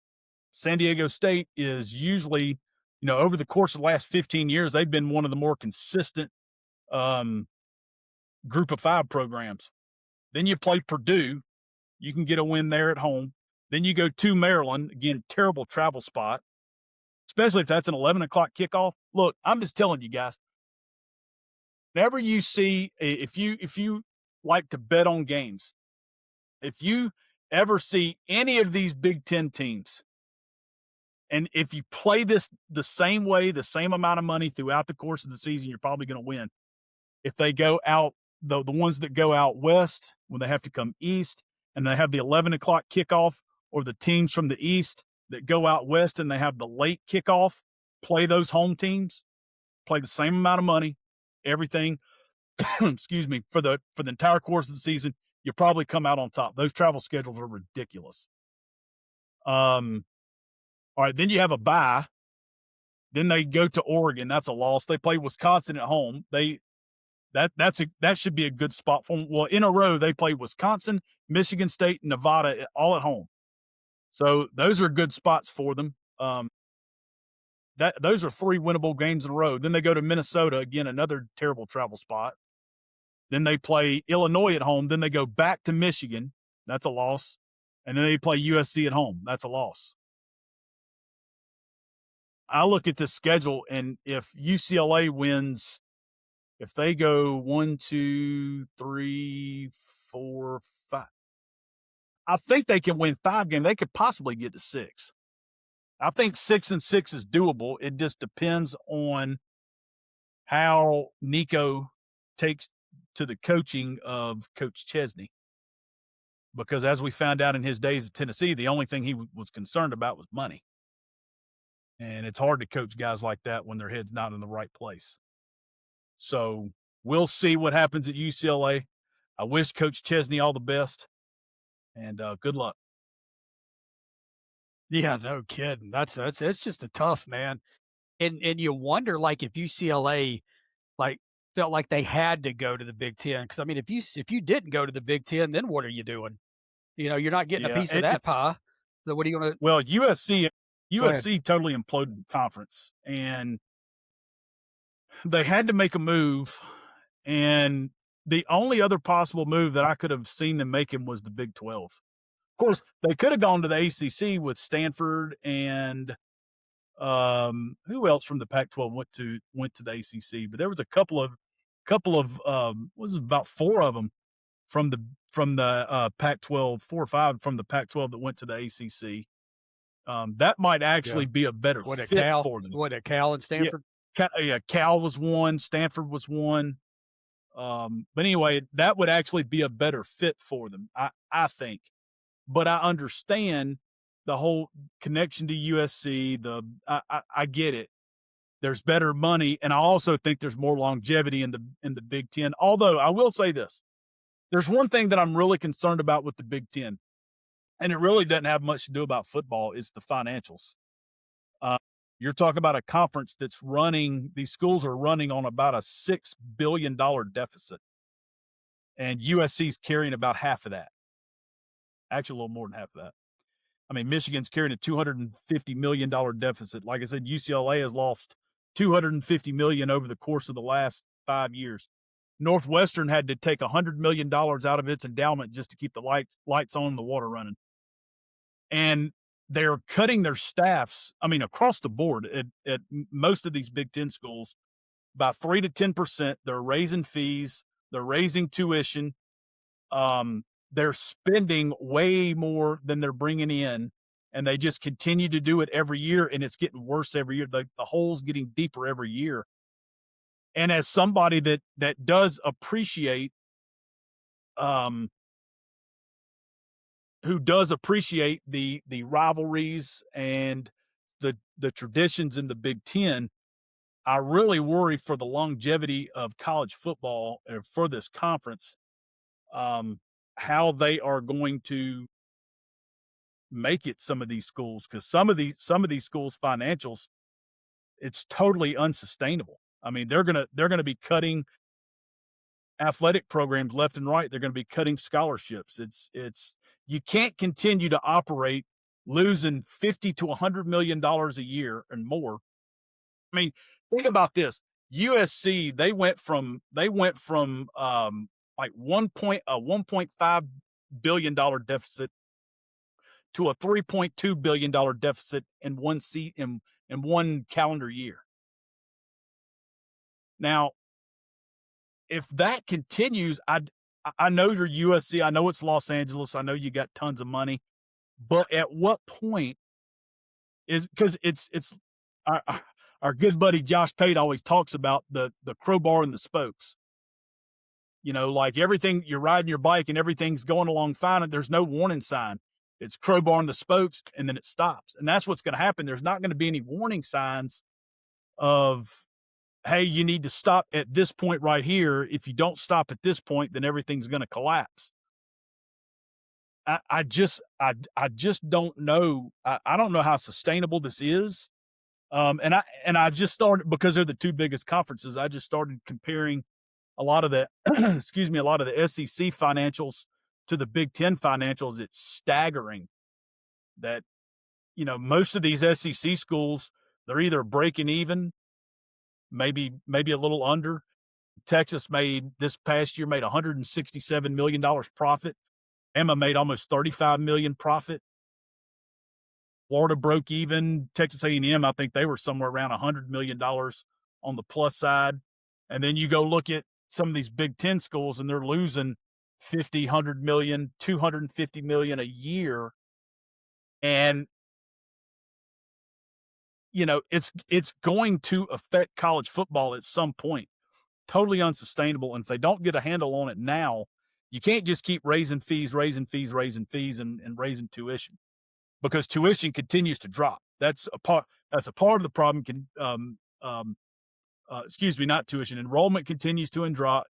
San Diego State is usually, over the course of the last 15 years, they've been one of the more consistent group of five programs. Then you play Purdue. You can get a win there at home. Then you go to Maryland. Again, terrible travel spot, especially if that's an 11 o'clock kickoff. Look, I'm just telling you guys, whenever you see, if you like to bet on games, if you ever see any of these Big Ten teams, and if you play this the same way, the same amount of money throughout the course of the season, you're probably going to win. If they go out, the ones that go out west, when they have to come east, and they have the 11 o'clock kickoff, or the teams from the east that go out west and they have the late kickoff, play those home teams, play the same amount of money, everything, excuse me, for the entire course of the season, you probably come out on top. Those travel schedules are ridiculous. All right, then you have a bye. Then they go to Oregon. That's a loss. They play Wisconsin at home. That should be a good spot for them. Well, in a row, they play Wisconsin, Michigan State, and Nevada all at home. So those are good spots for them. Those are 3 winnable games in a row. Then they go to Minnesota, again, another terrible travel spot. Then they play Illinois at home. Then they go back to Michigan. That's a loss. And then they play USC at home. That's a loss. I look at this schedule, and if UCLA wins, if they go 1, 2, 3, 4, 5, I think they can win 5 games. They could possibly get to 6. I think 6-6 is doable. It just depends on how Nico takes to the coaching of Coach Chesney. Because as we found out in his days at Tennessee, the only thing he was concerned about was money. And it's hard to coach guys like that when their head's not in the right place. So we'll see what happens at UCLA. I wish Coach Chesney all the best, and good luck. Yeah, no kidding. That's it's just a tough, man. And you wonder, like, if UCLA felt like they had to go to the Big Ten, because I mean, if you didn't go to the Big Ten, then what are you doing? You're not getting a piece of that pie. So what are you going to? Well, USC totally imploded the conference, and they had to make a move. And the only other possible move that I could have seen them making was the Big 12. Of course, they could have gone to the ACC with Stanford and who else from the Pac-12 went to the ACC. But there was a couple of was it about 4 of them from the Pac-12, 4 or 5 from the Pac-12 that went to the ACC. That might actually be a better fit for them. What, at Cal and Stanford? Yeah, Cal was one, Stanford was one. But anyway, that would actually be a better fit for them, I think. But I understand the whole connection to USC. I get it. There's better money, and I also think there's more longevity in the Big Ten. Although I will say this, there's one thing that I'm really concerned about with the Big Ten, and it really doesn't have much to do about football. It's the financials. You're talking about a conference that's running. These schools are running on about a $6 billion deficit, and USC's carrying about half of that. Actually, a little more than half of that. I mean, Michigan's carrying a $250 million deficit. Like I said, UCLA has lost $250 million over the course of the last 5 years. Northwestern had to take $100 million out of its endowment just to keep the lights on and the water running. And they're cutting their staffs, I mean, across the board at most of these Big Ten schools, by 3 to 10%. They're raising fees. They're raising tuition. They're spending way more than they're bringing in, and they just continue to do it every year, and it's getting worse every year. The hole's getting deeper every year. And as somebody that does appreciate, who does appreciate the rivalries and the traditions in the Big Ten, I really worry for the longevity of college football for this conference, how they are going to make it. Some of these schools, because some of these schools' financials, it's totally unsustainable. I mean, they're gonna be cutting athletic programs left and right. They're going to be cutting scholarships. It's you can't continue to operate losing $50 to $100 million a year and more. I mean, think about this. USC, they went from like 1.5 billion dollar deficit to a $3.2 billion deficit in one calendar year. Now, if that continues, I know you're USC. I know it's Los Angeles. I know you got tons of money, but at what point is, because it's our good buddy Josh Pate always talks about the crowbar and the spokes. You know, like everything, you're riding your bike and everything's going along fine, and there's no warning sign. It's crowbar and the spokes, and then it stops. And that's what's going to happen. There's not going to be any warning signs of, hey, you need to stop at this point right here. If you don't stop at this point, then everything's going to collapse. I just don't know. I don't know how sustainable this is. And I just started, because they're the two biggest conferences, I just started comparing a lot of the, a lot of the SEC financials to the Big Ten financials. It's staggering that, you know, most of these SEC schools, they're either breaking even, maybe a little under. Texas this past year made $167 million profit. Emma made almost $35 million profit. Florida broke even. Texas A&M, I think they were somewhere around $100 million on the plus side. And then you go look at some of these Big Ten schools, and they're losing $50, $100 million, $250 million a year. And, you know, it's going to affect college football at some point. Totally unsustainable. And if they don't get a handle on it now, you can't just keep raising fees, and raising tuition, because tuition continues to drop. That's a part of the problem. Not tuition. Enrollment continues to drop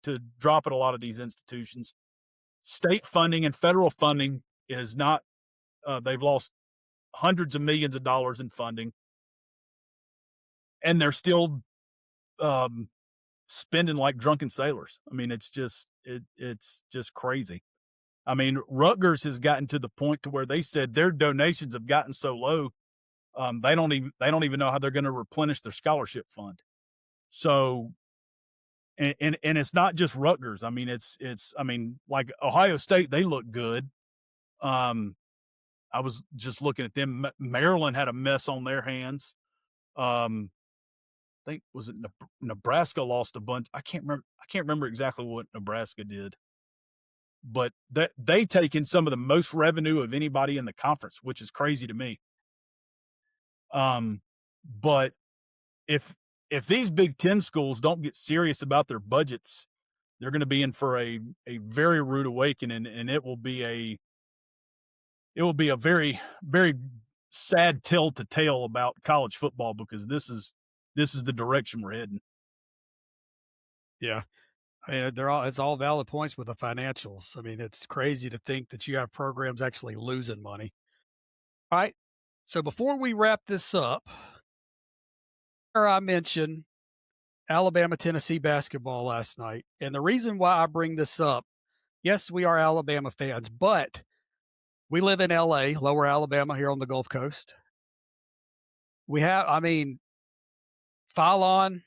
at a lot of these institutions. State funding and federal funding is not. They've lost hundreds of millions of dollars in funding, and they're still spending like drunken sailors. I mean, it's just crazy. I mean, Rutgers has gotten to the point to where they said their donations have gotten so low, they don't even know how they're going to replenish their scholarship fund. So, and it's not just Rutgers. I mean, it's like Ohio State, they look good. I was just looking at them. Maryland had a mess on their hands. I think, was it Nebraska lost a bunch? I can't remember exactly what Nebraska did, but they take in some of the most revenue of anybody in the conference, which is crazy to me. But if these Big Ten schools don't get serious about their budgets, they're going to be in for a very rude awakening, and it will be a very, very sad tale to tell about college football, because this is the direction we're heading. Yeah. I mean, it's all valid points with the financials. I mean, it's crazy to think that you have programs actually losing money. All right. So before we wrap this up, I mentioned Alabama-Tennessee basketball last night. And the reason why I bring this up, yes, we are Alabama fans, but we live in L.A., Lower Alabama, here on the Gulf Coast. We have, LeBaron Fallon,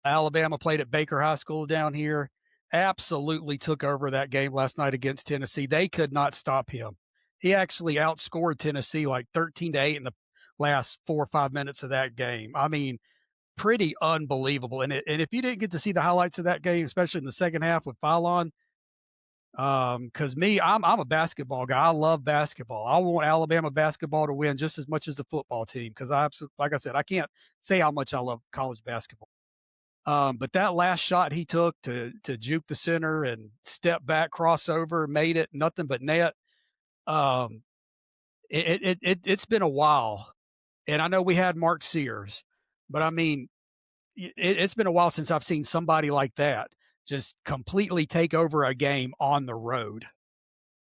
Alabama played at Baker High School down here, absolutely took over that game last night against Tennessee. They could not stop him. He actually outscored Tennessee like 13-8 in the last 4 or 5 minutes of that game. I mean, pretty unbelievable. And if you didn't get to see the highlights of that game, especially in the second half with Fallon, because I'm a basketball guy. I love basketball. I want Alabama basketball to win just as much as the football team, because like I said, I can't say how much I love college basketball. But that last shot he took to juke the center and step back, crossover, made it nothing but net. It's been a while, and I know we had Mark Sears, but I mean, it's been a while since I've seen somebody like that just completely take over a game on the road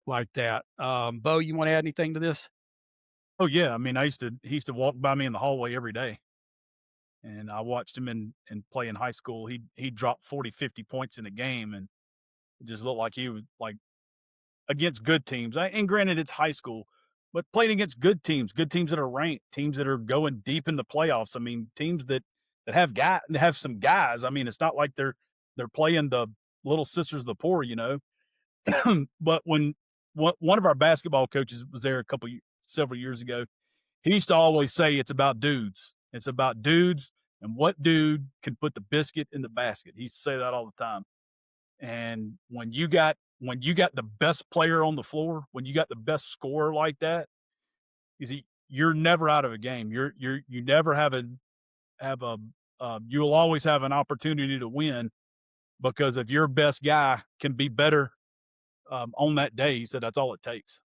like that. Bo, you want to add anything to this? Oh yeah, I mean, he used to walk by me in the hallway every day, and I watched him in play in high school. He dropped 40, 50 points in a game, and it just looked like he was like against good teams. And granted, it's high school, but playing against good teams that are ranked, teams that are going deep in the playoffs. I mean, teams that have some guys. I mean, it's not like they're playing the little sisters of the poor, you know. But when one of our basketball coaches was there several years ago, he used to always say it's about dudes. It's about dudes and what dude can put the biscuit in the basket. He used to say that all the time. And when you got the best player on the floor, when you got the best scorer like that, you're never out of a game. You never you'll always have an opportunity to win, because if your best guy can be better on that day, so that's all it takes.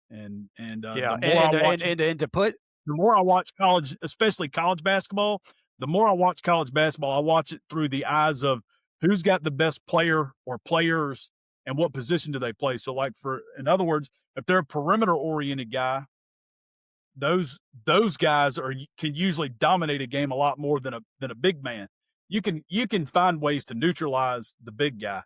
And Yeah, and to put the more I watch college, especially college basketball, the more I watch college basketball, I watch it through the eyes of who's got the best player or players and what position do they play. So, like, in other words, if they're a perimeter oriented guy, those guys can usually dominate a game a lot more than a big man. You can find ways to neutralize the big guy,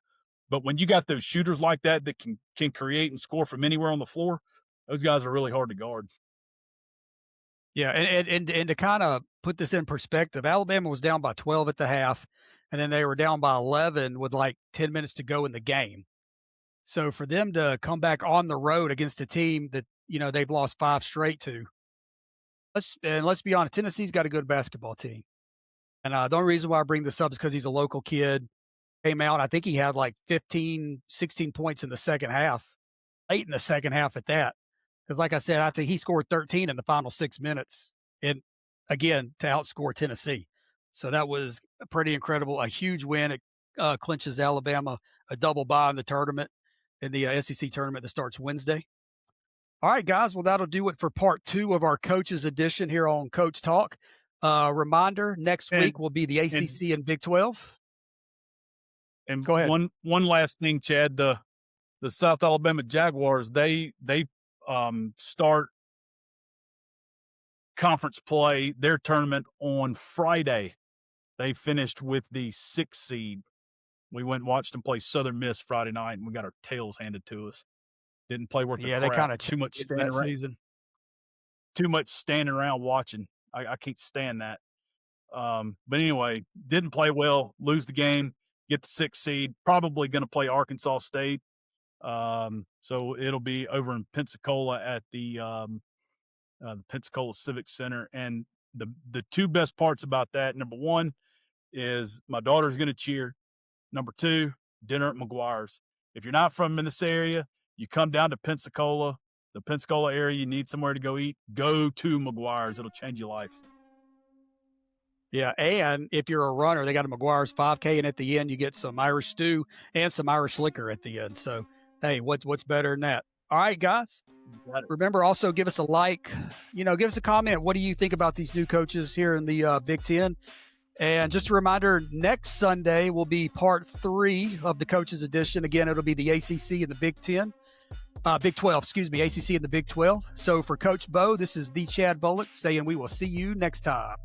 but when you got those shooters like that can create and score from anywhere on the floor, those guys are really hard to guard. Yeah, and to kind of put this in perspective, Alabama was down by 12 at the half, and then they were down by 11 with like 10 minutes to go in the game. So for them to come back on the road against a team that, you know, they've lost 5 straight to, let's be honest, Tennessee's got a good basketball team. And the only reason why I bring this up is because he's a local kid. Came out, I think he had like 15, 16 points in the second half, late in the second half at that. Because like I said, I think he scored 13 in the final 6 minutes, and again, to outscore Tennessee. So that was pretty incredible, a huge win. It clinches Alabama a double bye in the tournament, in the SEC tournament that starts Wednesday. All right, guys. Well, that'll do it for part 2 of our Coaches Edition here on Coach Talk. Reminder, next week will be the ACC and Big 12. And go ahead. One last thing, Chad, the South Alabama Jaguars, they start conference play, their tournament, on Friday. They finished with the 6th seed. We went and watched them play Southern Miss Friday night, and we got our tails handed to us. Didn't play worth the crap. They kind of too much standing around. Season. Too much standing around watching. I can't stand that. But anyway, didn't play well, lose the game, get the 6th seed, probably going to play Arkansas State. So it'll be over in Pensacola at the Pensacola Civic Center. And the 2 best parts about that, number 1 is my daughter's going to cheer. Number 2, dinner at McGuire's. If you're not from this area, you come down to Pensacola, the Pensacola area, you need somewhere to go eat, go to McGuire's. It'll change your life. Yeah, and if you're a runner, they got a McGuire's 5K, and at the end you get some Irish stew and some Irish liquor at the end. So, hey, what's better than that? All right, guys. Remember, also give us a like. Give us a comment. What do you think about these new coaches here in the Big Ten? And just a reminder, next Sunday will be part 3 of the Coaches Edition. Again, it'll be the ACC and the Big 12, ACC and the Big 12. So for Coach Bo, this is the Chad Bullock saying we will see you next time.